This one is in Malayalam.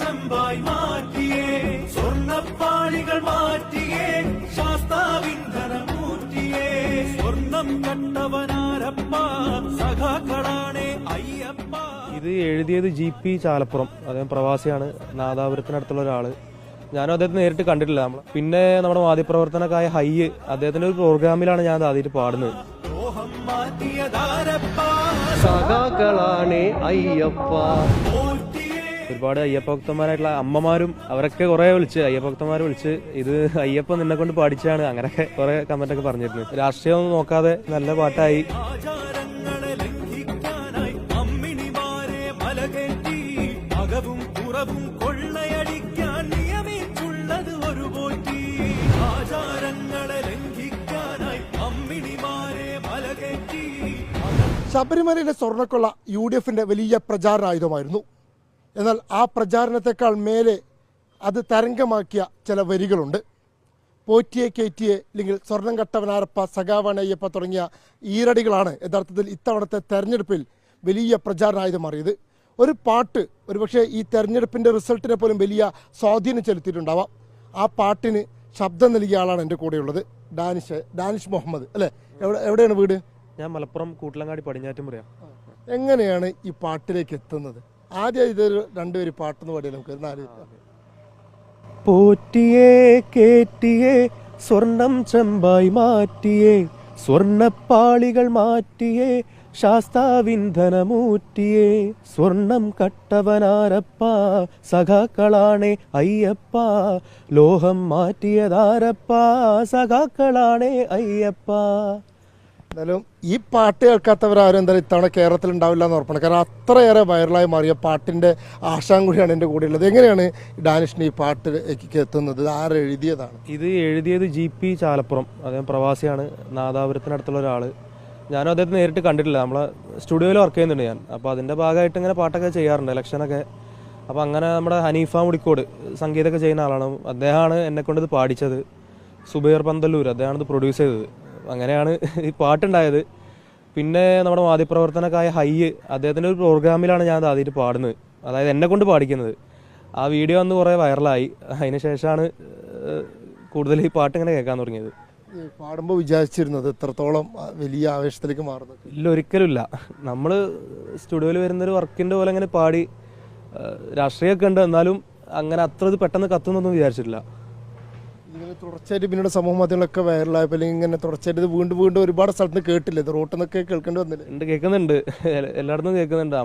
ചെമ്പായി മാറ്റിയേ സ്വർണ്ണപ്പാളികൾ മാറ്റിയേ ശാസ്താവിന്ധനമൂറ്റിയേ സ്വർണം കണ്ടവനാരപ്പ സഖാക്കളാണേ അയ്യപ്പ. ഇത് എഴുതിയത് GP ചാലപ്പുറം. അദ്ദേഹം പ്രവാസിയാണ്, നാദാപുരത്തിനടുത്തുള്ള ഒരാള്. ഞാനും അദ്ദേഹത്തെ നേരിട്ട് കണ്ടിട്ടില്ല. പിന്നെ നമ്മുടെ മാധ്യമപ്രവർത്തനക്കായ ഹയ്യ്, അദ്ദേഹത്തിന്റെ ഒരു പ്രോഗ്രാമിലാണ് ഞാൻ ആദ്യമായിട്ട് പാടുന്നത്. സഖാക്കളാണേ അയ്യപ്പ. ഒരുപാട് അയ്യപ്പ ഭക്തന്മാരായിട്ടുള്ള അമ്മമാരും അവരൊക്കെ കുറെ വിളിച്ച് അയ്യപ്പഭക്തന്മാരെ വിളിച്ച് ഇത് അയ്യപ്പ നിന്നെ കൊണ്ട് പാടിച്ചാണ്, അങ്ങനെയൊക്കെ കുറെ കമന്റ് ഒക്കെ പറഞ്ഞിരുന്നു. രാഷ്ട്രീയം നോക്കാതെ നല്ല പാട്ടായി. ശബരിമലയിലെ സ്വർണ്ണക്കൊള്ള UDFന്റെ വലിയ പ്രചാരണായുധമായിരുന്നു. എന്നാൽ ആ പ്രചാരണത്തെക്കാൾ മേലെ അത് തരംഗമാക്കിയ ചില വരികളുണ്ട്. പോറ്റിയെ കയറ്റിയെ അല്ലെങ്കിൽ സ്വർണം കട്ടവനാരപ്പ സഖാവാണയ്യപ്പ തുടങ്ങിയ ഈരടികളാണ് യഥാർത്ഥത്തിൽ ഇത്തവണത്തെ തെരഞ്ഞെടുപ്പിൽ വലിയ പ്രചാരണായുധം മാറിയത്. ഒരു പാട്ട് ഒരുപക്ഷെ ഈ തെരഞ്ഞെടുപ്പിൻ്റെ റിസൾട്ടിനെ പോലും വലിയ സ്വാധീനം ചെലുത്തിയിട്ടുണ്ടാവാം. ആ പാട്ടിന് ശബ്ദം നൽകിയ ആളാണ് എൻ്റെ കൂടെയുള്ളത്, ഡാനിഷ് മുഹമ്മദ് അല്ലേ? എവിടെയാണ് വീട്? ഞാൻ മലപ്പുറം കൂട്ടിലങ്ങാടി പടിഞ്ഞാറ്റുമുറ. എങ്ങനെയാണ് ഈ പാട്ടിലേക്ക് എത്തുന്നത്? ആദ്യം ഇതൊരു രണ്ടുപേര് പാട്ടെന്ന് പാടിയാൽ നമുക്ക് നാല്. പോറ്റിയെ കേറ്റിയെ സ്വർണം ചെമ്പായി മാറ്റിയേ സ്വർണ്ണപ്പാളികൾ മാറ്റിയേ ശാസ്താവിന്ധനമൂറ്റിയേ സ്വർണം കട്ടവനാരപ്പ സഖാക്കളാണേ അയ്യപ്പ ലോഹം മാറ്റിയതാരപ്പ സഖാക്കളാണേ അയ്യപ്പ. എന്നാലും ഈ പാട്ട് കേൾക്കാത്തവരാരും എന്തായാലും ഇത്തവണ കേരളത്തിൽ ഉണ്ടാവില്ല എന്ന് ഉറപ്പാണ്. കാരണം അത്രയേറെ വൈറലായി മാറിയ പാട്ടിൻ്റെ ആശാങ്കുഴിയാണ് എൻ്റെ കൂടെ ഉള്ളത്. എങ്ങനെയാണ് ഡാനിഷിന് ഈ പാട്ടിലേക്ക് എത്തുന്നത്? ആര് എഴുതിയതാണ്? ഇത് എഴുതിയത് GP ചാലപ്പുറം. അദ്ദേഹം പ്രവാസിയാണ്, നാദാപുരത്തിനടുത്തുള്ള ഒരാൾ. ഞാനും അദ്ദേഹത്തെ നേരിട്ട് കണ്ടിട്ടില്ല. നമ്മളെ സ്റ്റുഡിയോയിൽ വർക്ക് ചെയ്യുന്നുണ്ട് ഞാൻ. അപ്പോൾ അതിൻ്റെ ഭാഗമായിട്ട് ഇങ്ങനെ പാട്ടൊക്കെ ചെയ്യാറുണ്ട്, ഇലക്ഷനൊക്കെ. അപ്പോൾ അങ്ങനെ നമ്മുടെ ഹനീഫ മുടിക്കോട് സംഗീതമൊക്കെ ചെയ്യുന്ന ആളാണ്. അദ്ദേഹമാണ് എന്നെക്കൊണ്ട് ഇത് പാടിച്ചത്. സുബൈർ പന്തല്ലൂർ അദ്ദേഹമാണ് ഇത് പ്രൊഡ്യൂസ് ചെയ്തത്. അങ്ങനെയാണ് ഈ പാട്ടുണ്ടായത്. പിന്നെ നമ്മുടെ മാധ്യമപ്രവർത്തനക്കായ ഹയ്യ്, അദ്ദേഹത്തിൻ്റെ ഒരു പ്രോഗ്രാമിലാണ് ഞാൻ ആദ്യമായിട്ട് പാടുന്നത്, അതായത് എന്നെ കൊണ്ട് പാടിക്കുന്നത്. ആ വീഡിയോ അന്ന് കുറേ വൈറലായി. അതിന് ശേഷമാണ് കൂടുതൽ ഈ പാട്ട് ഇങ്ങനെ കേൾക്കാൻ തുടങ്ങിയത്. പാടുമ്പോൾ വിചാരിച്ചിരുന്നത് എത്രത്തോളം വലിയ ആവേശത്തിലേക്ക് മാറുന്നത്? ഇല്ല, ഒരിക്കലുമില്ല. നമ്മൾ സ്റ്റുഡിയോയിൽ വരുന്നൊരു വർക്കിൻ്റെ പോലെ അങ്ങനെ പാടി രാഷ്ട്രീയമൊക്കെ ഉണ്ട്, എന്നാലും അങ്ങനെ അത്ര ഇത് പെട്ടെന്ന് കത്തുന്നൊന്നും വിചാരിച്ചിട്ടില്ല. ഇങ്ങനെ തുടർച്ചയായിട്ട് പിന്നീട് സമൂഹ മാധ്യമങ്ങളൊക്കെ വൈറലായപ്പോൾ അല്ലെങ്കിൽ ഇങ്ങനെ തുടർച്ചയായിട്ട് വീണ്ടും ഒരുപാട് സ്ഥലത്ത് കേട്ടില്ല, ഇത് റോട്ടിൽ നിന്നൊക്കെ കേൾക്കേണ്ടി വന്നില്ല? കേൾക്കുന്നുണ്ട്, എല്ലായിടത്തും കേൾക്കുന്നുണ്ട്.